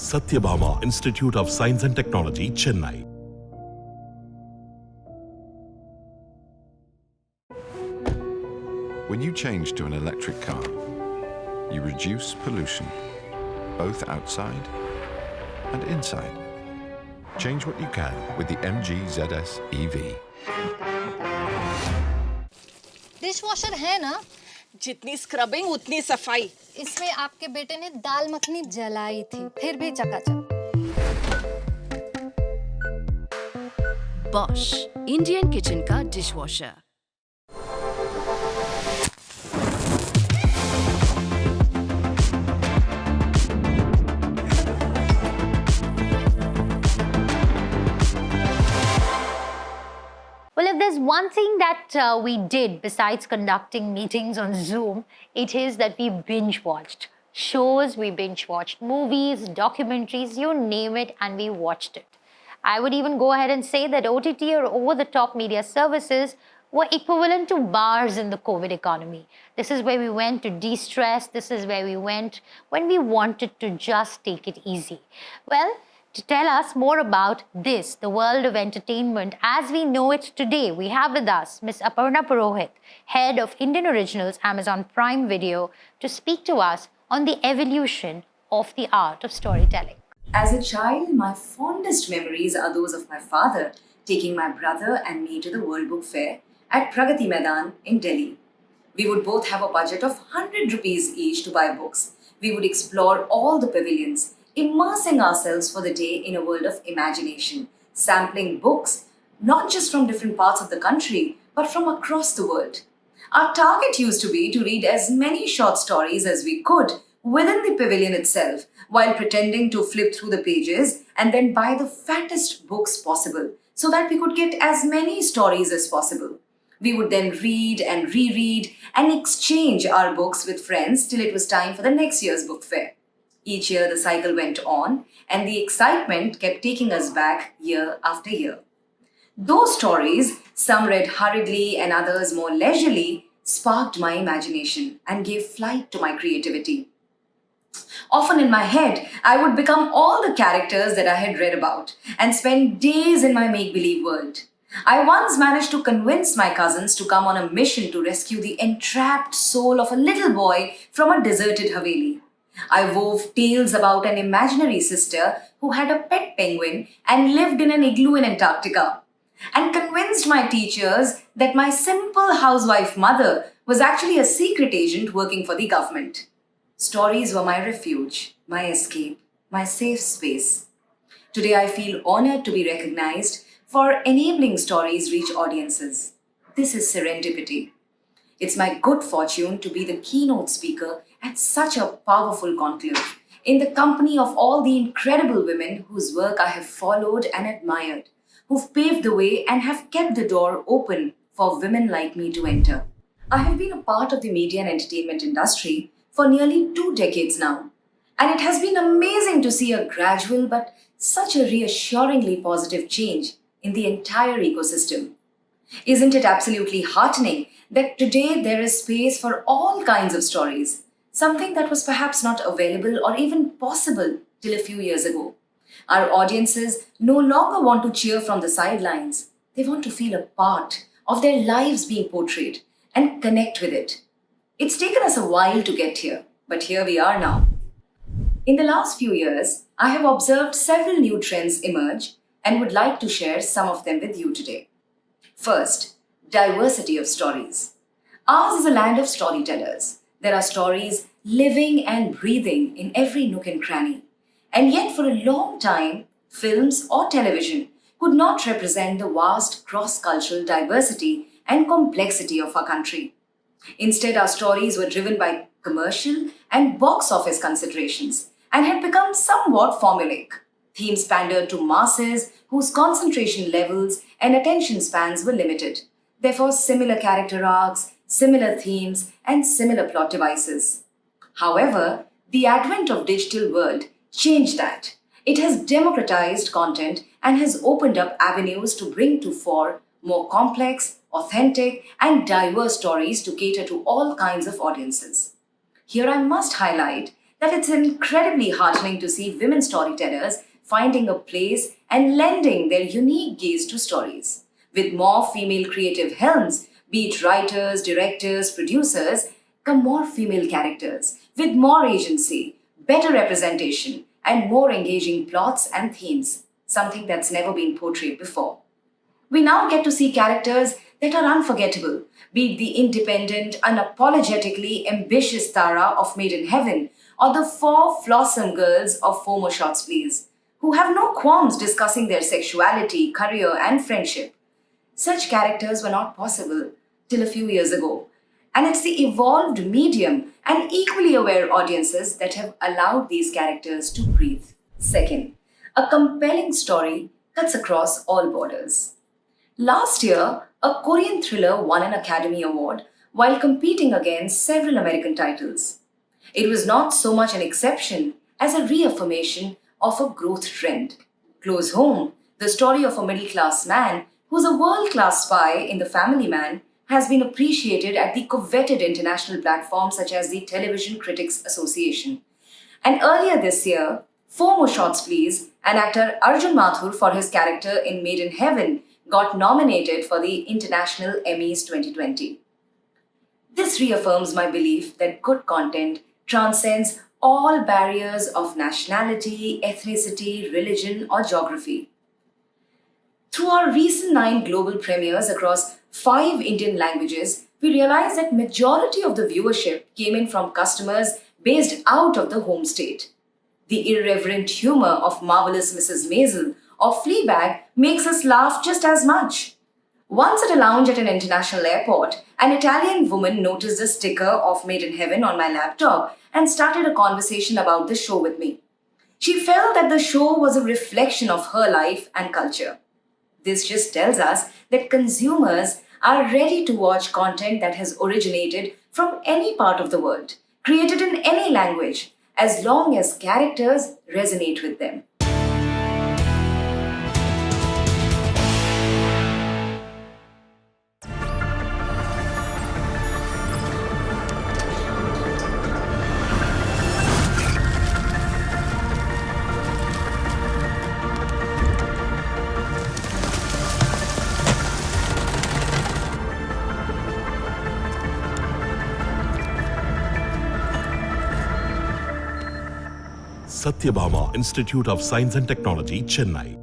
Sathyabama Institute of Science and Technology, Chennai. When you change to an electric car, you reduce pollution, both outside and inside. Change what you can with the MG ZS EV. Dishwasher है ना? जितनी scrubbing उतनी सफाई। इसमें आपके बेटे ने दाल मखनी जलाई थी, फिर भी चकाचक। Bosch, Indian kitchen का dishwasher. Well, if there's one thing that we did besides conducting meetings on Zoom, it is that we binge watched shows, we binge watched movies, documentaries, you name it, and we watched it. I would even go ahead and say that OTT or over-the-top media services were equivalent to bars in the COVID economy. This is where we went to de-stress. This is where we went when we wanted to just take it easy. Well, to tell us more about this, the world of entertainment as we know it today, we have with us Ms. Aparna Purohit, head of Indian Originals, Amazon Prime Video, to speak to us on the evolution of the art of storytelling. As a child, my fondest memories are those of my father taking my brother and me to the World Book Fair at Pragati Maidan in Delhi. We would both have a budget of 100 rupees each to buy books. We would explore all the pavilions, immersing ourselves for the day in a world of imagination, sampling books, not just from different parts of the country, but from across the world. Our target used to be to read as many short stories as we could within the pavilion itself, while pretending to flip through the pages and then buy the fattest books possible, so that we could get as many stories as possible. We would then read and reread and exchange our books with friends till it was time for the next year's book fair. Each year the cycle went on and the excitement kept taking us back year after year. Those stories, some read hurriedly and others more leisurely, sparked my imagination and gave flight to my creativity. Often in my head, I would become all the characters that I had read about and spend days in my make-believe world. I once managed to convince my cousins to come on a mission to rescue the entrapped soul of a little boy from a deserted Haveli. I wove tales about an imaginary sister who had a pet penguin and lived in an igloo in Antarctica, and convinced my teachers that my simple housewife mother was actually a secret agent working for the government. Stories were my refuge, my escape, my safe space. Today I feel honored to be recognized for enabling stories reach audiences. This is serendipity. It's my good fortune to be the keynote speaker at such a powerful conclave, in the company of all the incredible women whose work I have followed and admired, who've paved the way and have kept the door open for women like me to enter. I have been a part of the media and entertainment industry for nearly 2 decades now, and it has been amazing to see a gradual but such a reassuringly positive change in the entire ecosystem. Isn't it absolutely heartening that today there is space for all kinds of stories, something that was perhaps not available or even possible till a few years ago? Our audiences no longer want to cheer from the sidelines. They want to feel a part of their lives being portrayed and connect with it. It's taken us a while to get here, but here we are now. In the last few years, I have observed several new trends emerge and would like to share some of them with you today. First, diversity of stories. Ours is a land of storytellers. There are stories living and breathing in every nook and cranny. And yet for a long time, films or television could not represent the vast cross-cultural diversity and complexity of our country. Instead, our stories were driven by commercial and box office considerations and had become somewhat formulaic. Themes pandered to masses whose concentration levels and attention spans were limited. Therefore, similar character arcs, similar themes, and similar plot devices. However, the advent of digital world changed that. It has democratized content and has opened up avenues to bring to fore more complex, authentic, and diverse stories to cater to all kinds of audiences. Here I must highlight that it's incredibly heartening to see women storytellers finding a place and lending their unique gaze to stories. With more female creative helms, be it writers, directors, producers, come more female characters with more agency, better representation, and more engaging plots and themes, something that's never been portrayed before. We now get to see characters that are unforgettable, be it the independent, unapologetically ambitious Tara of Made in Heaven or the four Flossom girls of Four More Shots Please, who have no qualms discussing their sexuality, career, and friendship. Such characters were not possible till a few years ago, and it's the evolved medium and equally aware audiences that have allowed these characters to breathe. Second, a compelling story cuts across all borders. Last year, a Korean thriller won an Academy Award while competing against several American titles. It was not so much an exception as a reaffirmation of a growth trend. Close home, the story of a middle-class man who's a world-class spy in The Family Man has been appreciated at the coveted international platforms such as the Television Critics Association. And earlier this year, Four More Shots Please, and actor Arjun Mathur for his character in Made in Heaven got nominated for the International Emmys 2020. This reaffirms my belief that good content transcends all barriers of nationality, ethnicity, religion, or geography. Through our recent 9 global premieres across 5 Indian languages, we realized that majority of the viewership came in from customers based out of the home state. The irreverent humor of Marvelous Mrs. Maisel or Fleabag makes us laugh just as much. Once at a lounge at an international airport, an Italian woman noticed a sticker of Made in Heaven on my laptop and started a conversation about the show with me. She felt that the show was a reflection of her life and culture. This just tells us that consumers are ready to watch content that has originated from any part of the world, created in any language, as long as characters resonate with them. Sathyabama Institute of Science and Technology, Chennai.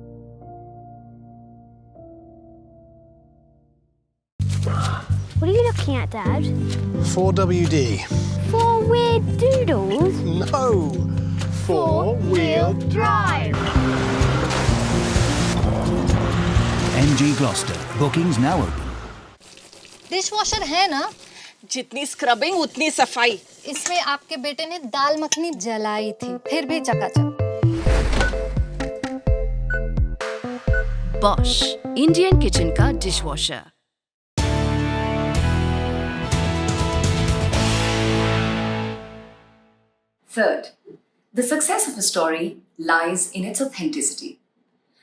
What are you looking at, Dad? 4WD. 4 weird doodles? No! Four-wheel drive. NG Gloucester. Bookings now open. Dishwasher है ना? जितनी scrubbing उतनी सफाई। इसमें आपके बेटे ने दाल मखनी जलाई थी, फिर भी चकाचक। Bosch, Indian kitchen का dishwasher. Third, the success of a story lies in its authenticity.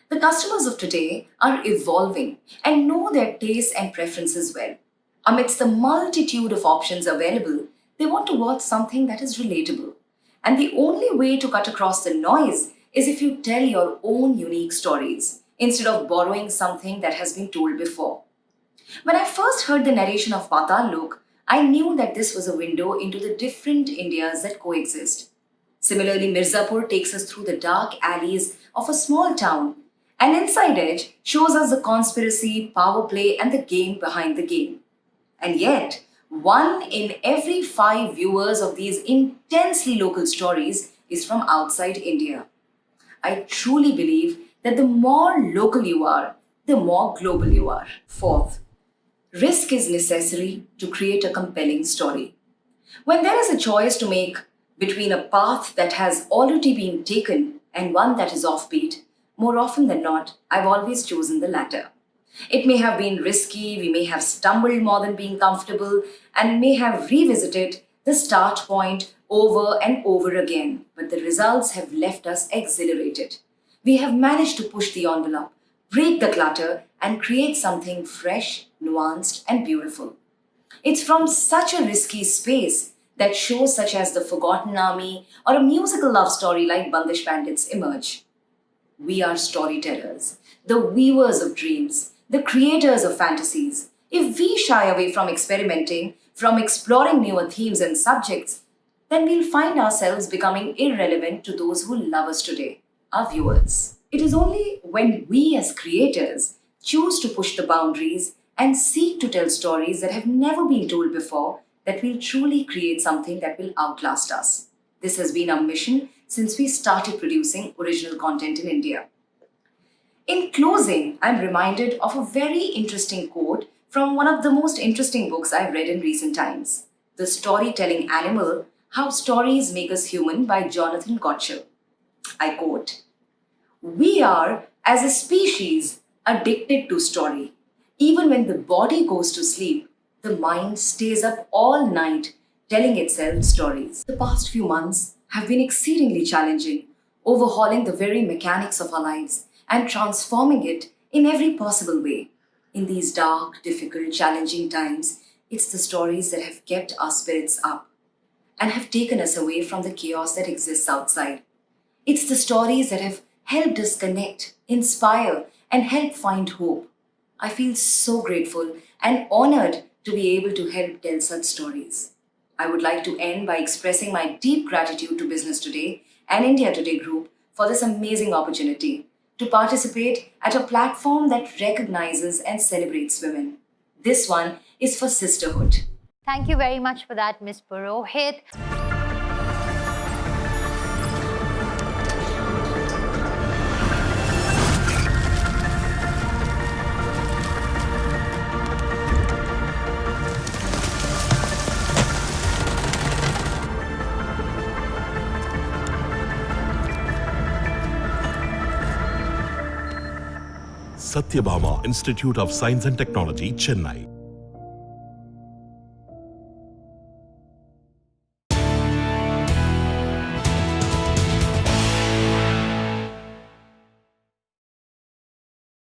The customers of today are evolving and know their tastes and preferences well. Amidst the multitude of options available, they want to watch something that is relatable. And the only way to cut across the noise is if you tell your own unique stories, instead of borrowing something that has been told before. When I first heard the narration of Patal Lok, I knew that this was a window into the different Indias that coexist. Similarly, Mirzapur takes us through the dark alleys of a small town, and Inside Edge shows us the conspiracy, power play, and the game behind the game. And yet, 1 in every 5 viewers of these intensely local stories is from outside India. I truly believe that the more local you are, the more global you are. Fourth, risk is necessary to create a compelling story. When there is a choice to make between a path that has already been taken and one that is offbeat, more often than not, I've always chosen the latter. It may have been risky, we may have stumbled more than being comfortable, and may have revisited the start point over and over again, but the results have left us exhilarated. We have managed to push the envelope, break the clutter, and create something fresh, nuanced, and beautiful. It's from such a risky space that shows such as The Forgotten Army or a musical love story like Bandish Bandits emerge. We are storytellers, the weavers of dreams, the creators of fantasies. If we shy away from experimenting, from exploring newer themes and subjects, then we'll find ourselves becoming irrelevant to those who love us today, our viewers. It is only when we as creators choose to push the boundaries and seek to tell stories that have never been told before that we'll truly create something that will outlast us. This has been our mission since we started producing original content in India. In closing, I'm reminded of a very interesting quote from one of the most interesting books I've read in recent times, The Storytelling Animal: How Stories Make Us Human by Jonathan Gottschall. I quote, "We are, as a species, addicted to story. Even when the body goes to sleep, the mind stays up all night telling itself stories." The past few months have been exceedingly challenging, overhauling the very mechanics of our lives and transforming it in every possible way. In these dark, difficult, challenging times, it's the stories that have kept our spirits up and have taken us away from the chaos that exists outside. It's the stories that have helped us connect, inspire, and help find hope. I feel so grateful and honored to be able to help tell such stories. I would like to end by expressing my deep gratitude to Business Today and India Today Group for this amazing opportunity to participate at a platform that recognizes and celebrates women. This one is for sisterhood. Thank you very much for that, Ms. Purohit. Sathyabama Institute of Science and Technology, Chennai.